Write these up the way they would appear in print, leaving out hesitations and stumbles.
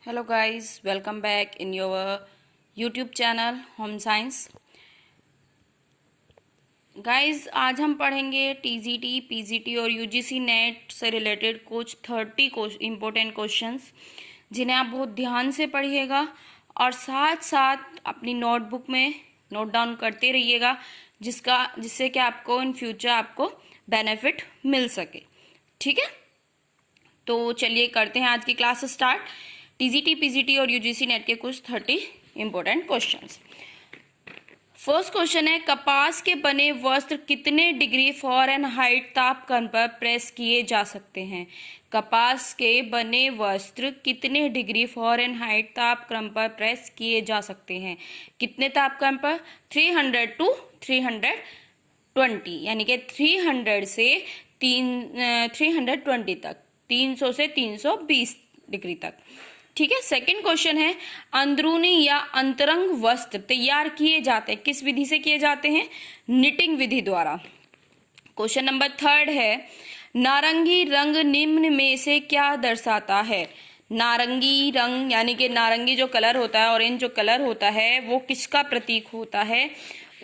Hello guys, welcome back in your YouTube channel Home Science। Guys आज हम पढ़ेंगे TGT, PGT और UGC net से रिलेटेड कुछ 30 इम्पोर्टेंट क्वेश्चंस जिन्हें आप बहुत ध्यान से पढ़िएगा और साथ साथ अपनी नोटबुक में नोट डाउन करते रहिएगा जिससे कि आपको इन फ्यूचर आपको बेनिफिट मिल सके। ठीक है, तो चलिए करते हैं आज की क्लास स्टार्ट। टीजीटी, पीजीटी और यूजीसी नेट के कुछ 30 इंपॉर्टेंट क्वेश्चंस। फर्स्ट क्वेश्चन है, कपास के बने वस्त्र कितने डिग्री फ़ारेनहाइट तापक्रम पर प्रेस किए जा सकते हैं? कपास के बने वस्त्र कितने डिग्री फ़ारेनहाइट तापक्रम पर प्रेस किए जा सकते हैं? कितने तापक्रम पर? 300 to 320, यानी कि 300 से 320 तक, 300 से 320 डिग्री तक। ठीक है। सेकंड क्वेश्चन है, अंदरूनी या अंतरंग वस्त्र तैयार किए जाते हैं किस विधि से किए जाते हैं? निटिंग विधि द्वारा। क्वेश्चन नंबर थर्ड है, नारंगी रंग निम्न में से क्या दर्शाता है? नारंगी रंग यानी कि नारंगी जो कलर होता है, ऑरेंज जो कलर होता है, वो किसका प्रतीक होता है?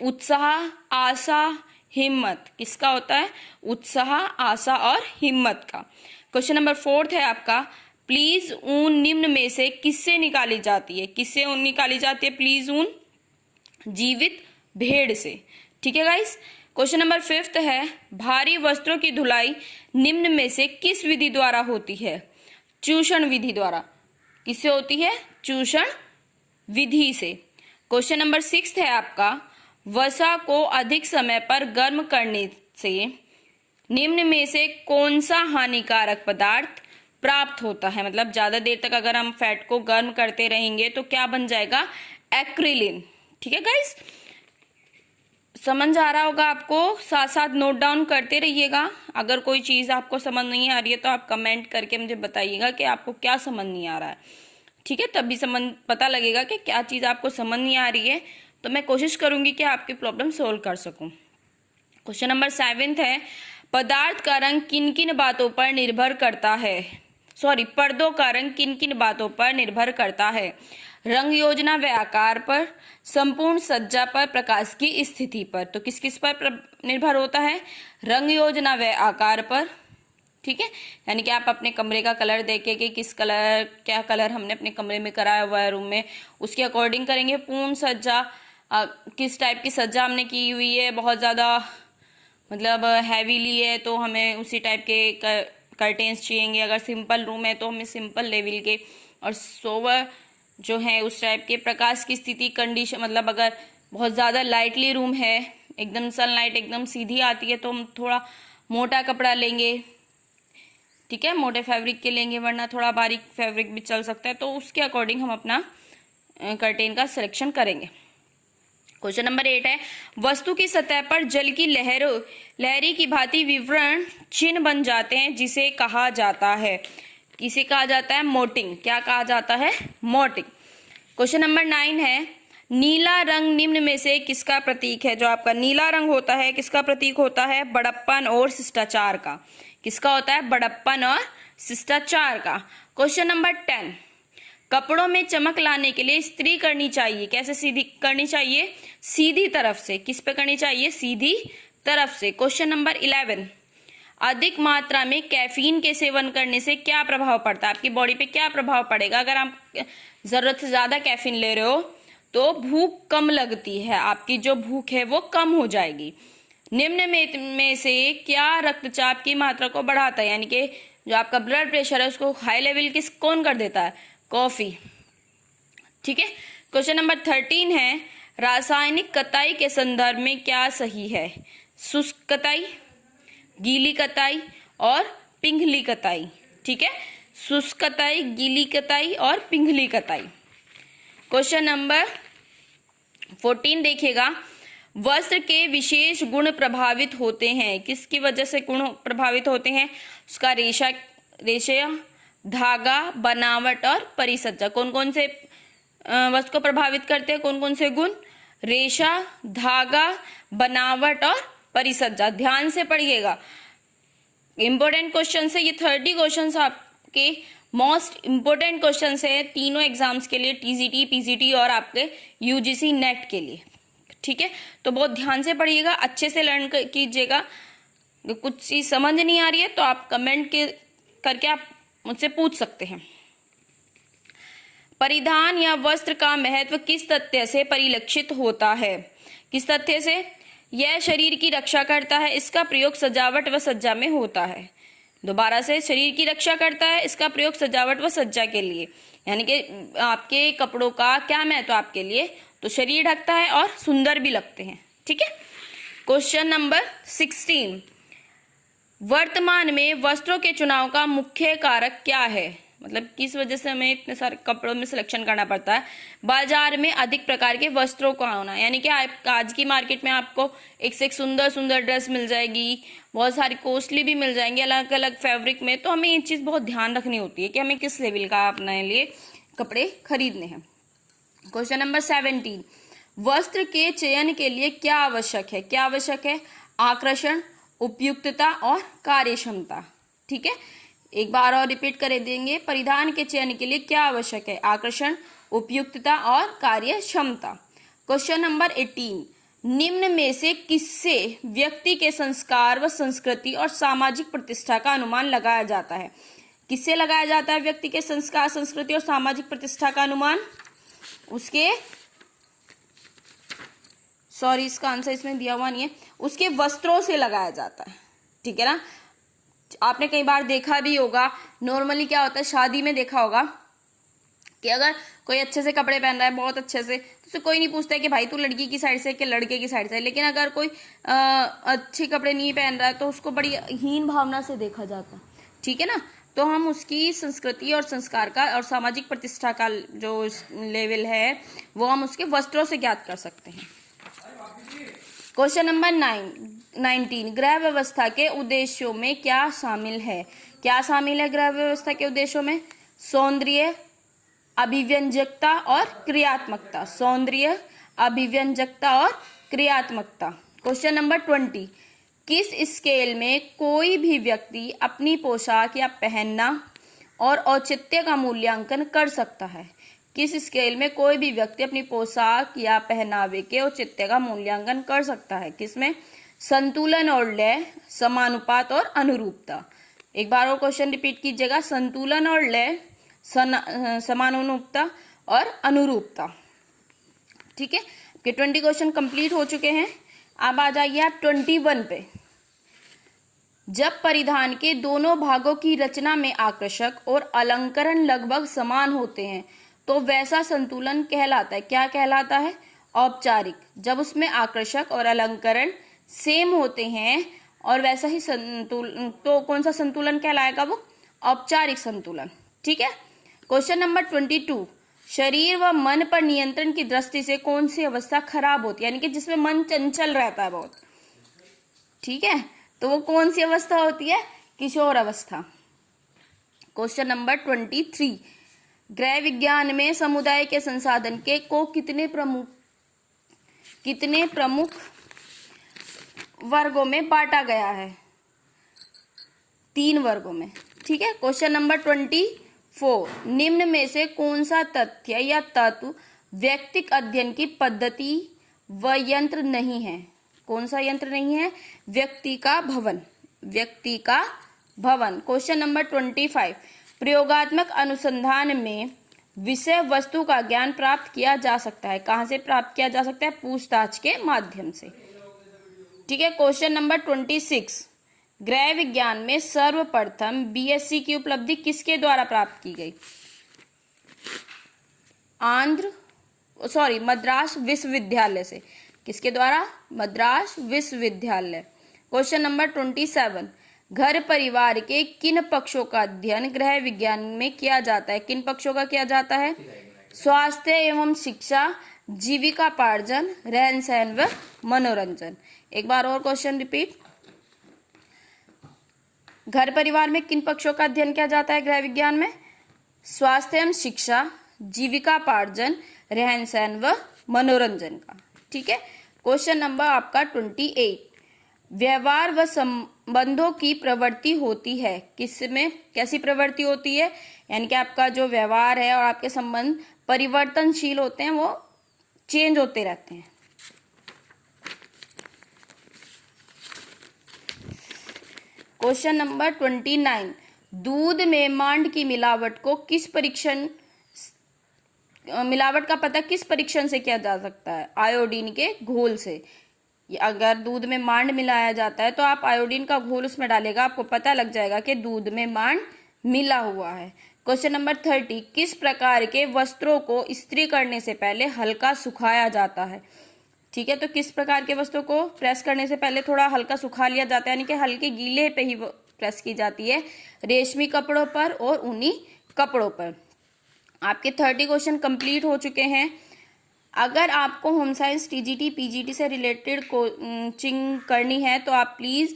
उत्साह, आशा, हिम्मत। किसका होता है? उत्साह, आशा और हिम्मत का। क्वेश्चन नंबर फोर्थ है आपका, प्लीज ऊन निम्न में से किससे निकाली जाती है? किससे ऊन निकाली जाती है प्लीज ऊन? जीवित भेड़ से। ठीक है गाइस। क्वेश्चन नंबर फिफ्थ है, भारी वस्त्रों की धुलाई निम्न में से किस विधि द्वारा होती है? चूषण विधि द्वारा। किससे होती है? चूषण विधि से। क्वेश्चन नंबर सिक्स्थ है आपका, वसा को अधिक समय पर गर्म करने से निम्न में से कौन सा हानिकारक पदार्थ प्राप्त होता है? मतलब ज्यादा देर तक अगर हम फैट को गर्म करते रहेंगे तो क्या बन जाएगा? एक्रिलिन। ठीक है गाइस, समझ आ रहा होगा आपको? साथ साथ नोट डाउन करते रहिएगा। अगर कोई चीज आपको समझ नहीं आ रही है तो आप कमेंट करके मुझे बताइएगा कि आपको क्या समझ नहीं आ रहा है। ठीक है, तभी समझ पता लगेगा कि क्या चीज आपको समझ नहीं आ रही है, तो मैं कोशिश करूंगी कि आपकी प्रॉब्लम सोल्व कर सकूं। क्वेश्चन नंबर 7 है, पदार्थ का रंग किन किन बातों पर निर्भर करता है? पर्दों का रंग किन किन बातों पर निर्भर करता है? रंग योजना व आकार पर, संपूर्ण सज्जा पर, प्रकाश की स्थिति पर। तो किस किस पर निर्भर होता है? रंग योजना व आकार पर। ठीक है, यानी कि आप अपने कमरे का कलर देखें कि क्या कलर हमने अपने कमरे में कराया हुआ है रूम में, उसके अकॉर्डिंग करेंगे। पूर्ण सज्जा, किस टाइप की सज्जा हमने की हुई है, बहुत ज्यादा मतलब हैवीली है तो हमें उसी टाइप के कर्टेन्स चाहिए। अगर सिंपल रूम है तो हमें सिंपल लेवल के, और सोवर जो है उस टाइप के। प्रकाश की स्थिति, कंडीशन, मतलब अगर बहुत ज़्यादा लाइटली रूम है, एकदम सनलाइट एकदम सीधी आती है तो हम थोड़ा मोटा कपड़ा लेंगे। ठीक है, मोटे फैब्रिक के लेंगे, वरना थोड़ा बारीक फैब्रिक भी चल सकता है। तो उसके अकॉर्डिंग हम अपना कर्टेन का सिलेक्शन करेंगे। क्वेश्चन नंबर 8 है, वस्तु की सतह पर जल की लहरी की भांति विवरण चिन्ह बन जाते हैं जिसे कहा जाता है? किसे कहा जाता है? मोटिंग। क्या कहा जाता है? मोटिंग। क्वेश्चन नंबर 9 है, नीला रंग निम्न में से किसका प्रतीक है? जो आपका नीला रंग होता है किसका प्रतीक होता है? बड़प्पन और शिष्टाचार का। किसका होता है? बड़प्पन और शिष्टाचार का। क्वेश्चन नंबर 10, कपड़ों में चमक लाने के लिए इस्त्री करनी चाहिए। कैसे सीधी करनी चाहिए? सीधी तरफ से। किस पे करनी चाहिए? सीधी तरफ से। क्वेश्चन नंबर 11, अधिक मात्रा में कैफीन के सेवन करने से क्या प्रभाव पड़ता है? आपकी बॉडी पे क्या प्रभाव पड़ेगा? अगर आप जरूरत से ज्यादा कैफीन ले रहे हो तो भूख कम लगती है, आपकी जो भूख है वो कम हो जाएगी। निम्न में से क्या रक्तचाप की मात्रा को बढ़ाता है? यानी कि जो आपका ब्लड प्रेशर है उसको हाई लेवल कौन कर देता है? कॉफी। ठीक है। क्वेश्चन नंबर 13 है, रासायनिक कताई के संदर्भ में क्या सही है? शुष्क कताई, गीली कताई और पिंगली कताई। ठीक है, शुष्क कताई, गीली कताई और पिंगली कताई। क्वेश्चन नंबर 14 देखिएगा, वस्त्र के विशेष गुण प्रभावित होते हैं। किसकी वजह से गुण प्रभावित होते हैं? उसका रेशा, धागा, बनावट और परिसज्जा। कौन कौन से वस्त्र को प्रभावित करते हैं? कौन कौन से गुण? रेशा, धागा, बनावट और परिसज्जा। ध्यान से पढ़िएगा, इंपॉर्टेंट क्वेश्चन है ये। 30 क्वेश्चन आपके मोस्ट इम्पोर्टेंट क्वेश्चन है तीनों एग्जाम्स के लिए, टीजीटी, पीजीटी और आपके यूजीसी नेट के लिए। ठीक है, तो बहुत ध्यान से पढ़िएगा, अच्छे से लर्न कीजिएगा। कुछ चीज समझ नहीं आ रही है तो आप कमेंट करके आप मुझसे पूछ सकते हैं। परिधान या वस्त्र का महत्व किस तथ्य से परिलक्षित होता है? किस तथ्य से? यह शरीर की रक्षा करता है, इसका प्रयोग सजावट व सज्जा में होता है। दोबारा से, शरीर की रक्षा करता है, इसका प्रयोग सजावट व सज्जा के लिए, यानी कि आपके कपड़ों का क्या महत्व आपके लिए? तो शरीर ढकता है और सुंदर भी लगते हैं। ठीक है, क्वेश्चन नंबर 16, वर्तमान में वस्त्रों के चुनाव का मुख्य कारक क्या है? मतलब किस वजह से हमें इतने सारे कपड़ों में सिलेक्शन करना पड़ता है? बाजार में अधिक प्रकार के वस्त्रों का होना, यानी कि आज की मार्केट में आपको एक से एक सुंदर सुंदर ड्रेस मिल जाएगी, बहुत सारी कॉस्टली भी मिल जाएंगी अलग अलग फैब्रिक में। तो हमें ये चीज़ बहुत ध्यान रखनी होती है कि हमें किस लेवल का अपने लिए कपड़े खरीदने हैं। क्वेश्चन नंबर 17, वस्त्र के चयन के लिए क्या आवश्यक है? क्या आवश्यक है? आकर्षण, उपयुक्तता और कार्यक्षमता। ठीक है, एक बार और रिपीट कर देंगे। परिधान के चयन के लिए क्या आवश्यक है? आकर्षण, उपयुक्तता और कार्य क्षमता। क्वेश्चन नंबर 18, निम्न में से किससे व्यक्ति के संस्कार व संस्कृति और सामाजिक प्रतिष्ठा का अनुमान लगाया जाता है? किससे लगाया जाता है व्यक्ति के संस्कार, संस्कृति और सामाजिक प्रतिष्ठा का अनुमान? उसके इसका आंसर इसमें दिया हुआ नहीं है, उसके वस्त्रों से लगाया जाता है। ठीक है ना, आपने कई बार देखा भी होगा, नॉर्मली क्या होता है, शादी में देखा होगा कि अगर कोई अच्छे से कपड़े पहन रहा है, बहुत अच्छे से, तो उसे कोई नहीं पूछता है कि भाई तू लड़की की साइड से कि लड़के की साइड से। लेकिन अगर कोई अच्छे कपड़े नहीं पहन रहा है तो उसको बड़ी हीन भावना से देखा जाता है। ठीक है ना, तो हम उसकी संस्कृति और संस्कार का और सामाजिक प्रतिष्ठा का जो लेवल है वो हम उसके वस्त्रों से ज्ञात कर सकते हैं। क्वेश्चन नंबर 19, गृह व्यवस्था के उद्देश्यों में क्या शामिल है? क्या शामिल है गृह व्यवस्था के उद्देश्यों में? सौंदर्य, अभिव्यंजकता और क्रियात्मकता। सौंदर्य, अभिव्यंजकता और क्रियात्मकता। क्वेश्चन नंबर 20, किस स्केल में कोई भी व्यक्ति अपनी पोशाक या पहनना और औचित्य का मूल्यांकन कर सकता है? किस स्केल में कोई भी व्यक्ति अपनी पोशाक या पहनावे के औचित्य का मूल्यांकन कर सकता है? किसमें? संतुलन और लय, समानुपात और अनुरूपता। एक बार और क्वेश्चन रिपीट कीजिएगा, संतुलन और लय, समानुपात और अनुरूपता। ठीक है, आपके 20 क्वेश्चन कंप्लीट हो चुके हैं। अब आ जाइए आप 21 पे। जब परिधान के दोनों भागों की रचना में आकर्षक और अलंकरण लगभग समान होते हैं तो वैसा संतुलन कहलाता है। क्या कहलाता है? औपचारिक। जब उसमें आकर्षक और अलंकरण सेम होते हैं और वैसा ही संतुलन, तो कौन सा संतुलन कहलाएगा? वो औपचारिक संतुलन। ठीक है, क्वेश्चन नंबर 22, शरीर व मन पर नियंत्रण की दृष्टि से कौन सी अवस्था खराब होती है? यानी कि जिसमें मन चंचल रहता है बहुत। ठीक है, तो वो कौन सी अवस्था होती है? किशोर अवस्था। क्वेश्चन नंबर 23, गृह विज्ञान में समुदाय के संसाधन के को कितने प्रमुख वर्गों में बांटा गया है? 3 वर्गों में। ठीक है, क्वेश्चन नंबर 24, निम्न में से कौन सा तथ्य या तत्व व्यक्तिक अध्ययन की पद्धति व यंत्र नहीं है? कौन सा यंत्र नहीं है? व्यक्ति का भवन। व्यक्ति का भवन। क्वेश्चन नंबर 25, प्रयोगात्मक अनुसंधान में विषय वस्तु का ज्ञान प्राप्त किया जा सकता है। कहाँ से प्राप्त किया जा सकता है? पूछताछ के माध्यम से। ठीक है, क्वेश्चन नंबर 26, गृह विज्ञान में सर्वप्रथम बीएससी की उपलब्धि किसके द्वारा प्राप्त की गई? मद्रास विश्वविद्यालय से। किसके द्वारा? मद्रास विश्वविद्यालय। क्वेश्चन नंबर 27, घर परिवार के किन पक्षों का अध्ययन गृह विज्ञान में किया जाता है? किन पक्षों का किया जाता है? स्वास्थ्य एवं शिक्षा, जीविकापार्जन, रहन सहन व मनोरंजन। एक बार और क्वेश्चन रिपीट, घर परिवार में किन पक्षों का अध्ययन किया जाता है गृह विज्ञान में? स्वास्थ्य एवं शिक्षा, जीविकापार्जन, रहन सहन व मनोरंजन का। ठीक है, क्वेश्चन नंबर आपका 28, व्यवहार व संबंधों की प्रवृत्ति होती है। किसमें कैसी प्रवृत्ति होती है? यानी कि आपका जो व्यवहार है और आपके संबंध परिवर्तनशील होते हैं, वो चेंज होते रहते हैं। क्वेश्चन नंबर 29, दूध में मांड की मिलावट का पता किस परीक्षण से किया जा सकता है? आयोडीन के घोल से। अगर दूध में मांड मिलाया जाता है तो आप आयोडीन का घोल उसमें डालेगा, आपको पता लग जाएगा कि दूध में मांड मिला हुआ है। क्वेश्चन नंबर 30, किस प्रकार के वस्त्रों को इस्त्री करने से पहले हल्का सुखाया जाता है? ठीक है, तो किस प्रकार के वस्त्रों को प्रेस करने से पहले थोड़ा हल्का सुखा लिया जाता है, यानी कि हल्के गीले पे ही प्रेस की जाती है? रेशमी कपड़ों पर और ऊनी कपड़ों पर। आपके 30 क्वेश्चन कंप्लीट हो चुके हैं। अगर आपको होम साइंस टीजीटी पीजीटी से रिलेटेड कोचिंग करनी है तो आप please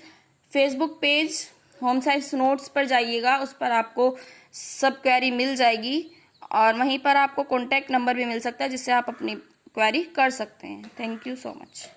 Facebook page home science notes पर जाइएगा, उस पर आपको सब क्वेरी मिल जाएगी और वहीं पर आपको कॉन्टैक्ट नंबर भी मिल सकता है जिससे आप अपनी क्वेरी कर सकते हैं। Thank you so much.